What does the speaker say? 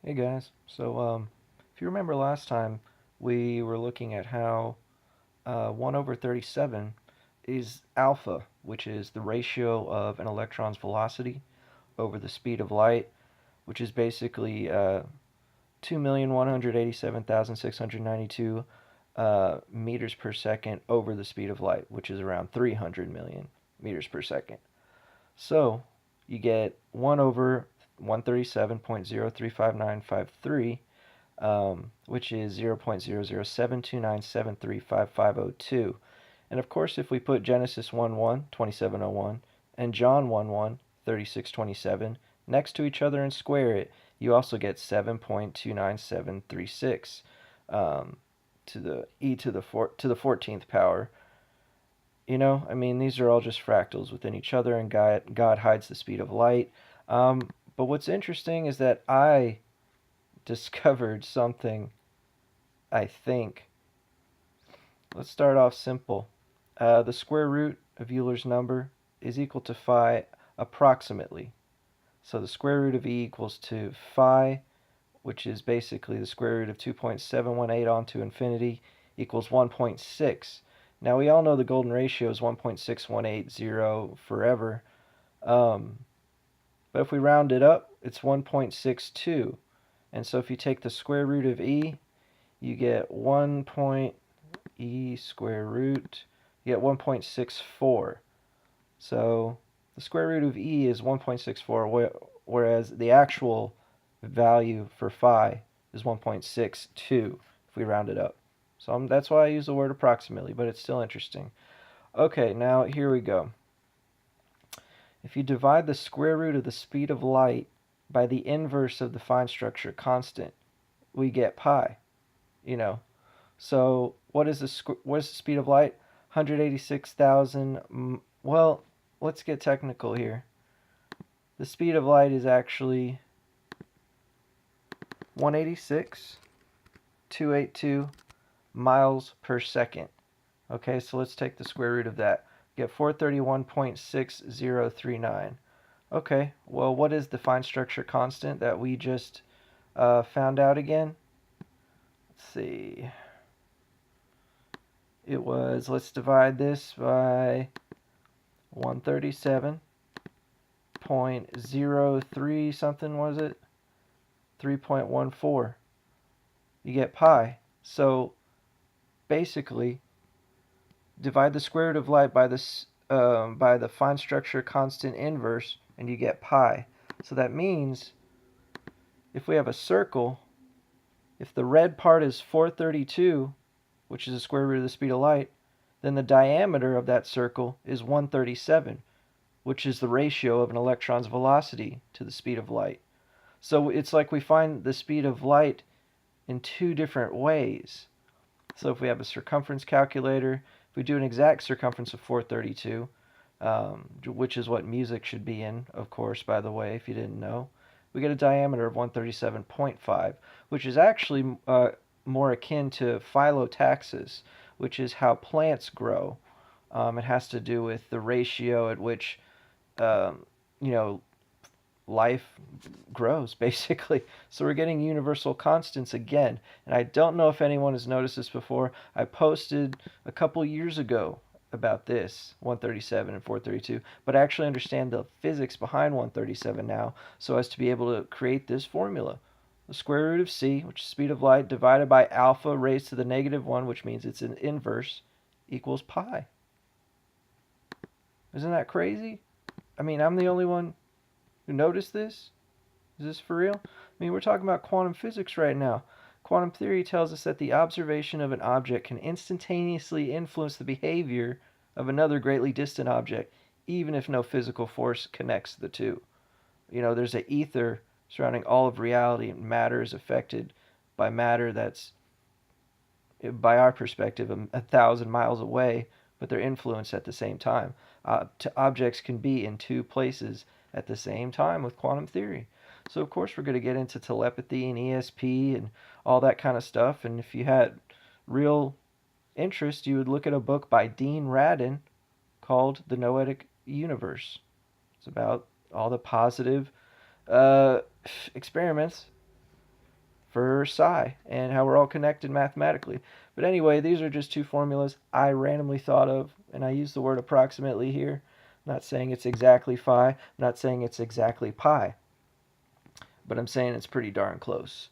Hey guys, if you remember last time, we were looking at how 1 over 37 is alpha, which is the ratio of an electron's velocity over the speed of light, which is basically 2,187,692 meters per second over the speed of light, which is around 300 million meters per second. So you get 1 over 137.0359553, which is 0.00729735502. And of course, if we put Genesis 1:1, 2701, and John 1:1, 3627 next to each other and square it, you also get 7.29736 to the e to the 14th power. These are all just fractals within each other, and God hides the speed of light. But what's interesting is that I discovered something, I think. Let's start off simple. The square root of Euler's number is equal to phi approximately. So the square root of E equals to phi, which is basically the square root of 2.718 on to infinity, equals 1.6. Now we all know the golden ratio is 1.6180 forever. But if we round it up, it's 1.62. And so if you take the square root of E, you get 1 point E square root, you get 1.64. So the square root of E is 1.64, whereas the actual value for phi is 1.62 if we round it up. So that's why I use the word approximately, but it's still interesting. Okay, now here we go. If you divide the square root of the speed of light by the inverse of the fine structure constant, we get pi. You know, so what is the speed of light? 186,000. Well, let's get technical here. The speed of light is actually 186,282 miles per second. Okay, so let's take the square root of that. Get 431.6039. Okay, well, what is the fine structure constant that we just found out again? Let's see. Let's divide this by 137.03 something, was it? 3.14. You get pi. So basically, divide the square root of light by the fine structure constant inverse, and you get pi. So that means if we have a circle, if the red part is 432, which is the square root of the speed of light, then the diameter of that circle is 137, which is the ratio of an electron's velocity to the speed of light. So it's like we find the speed of light in two different ways. So if we have a circumference calculator, if we do an exact circumference of 432, which is what music should be in, of course, by the way, if you didn't know, we get a diameter of 137.5, which is actually more akin to phyllotaxis, which is how plants grow. It has to do with the ratio at which, um, you know, life grows, basically. So we're getting universal constants again. And I don't know if anyone has noticed this before. I posted a couple years ago about this, 137 and 432, but I actually understand the physics behind 137 now, so as to be able to create this formula. The square root of c, which is speed of light, divided by alpha raised to the negative 1, which means it's an inverse, equals pi. Isn't that crazy? I mean, I'm the only one who noticed this? Is this for real? I mean, we're talking about quantum physics right now. Quantum theory tells us that the observation of an object can instantaneously influence the behavior of another greatly distant object, even if no physical force connects the two. There's an ether surrounding all of reality, and matter is affected by matter that's, by our perspective, 1,000 miles away, but they're influenced at the same time. Objects can be in two places at the same time with quantum theory. So, of course, we're going to get into telepathy and ESP and all that kind of stuff. And if you had real interest, you would look at a book by Dean Radin called The Noetic Universe. It's about all the positive uh, experiments for psi and how we're all connected mathematically. But anyway, these are just two formulas I randomly thought of, and I use the word approximately here. I'm not saying it's exactly phi, I'm not saying it's exactly pi, but I'm saying it's pretty darn close.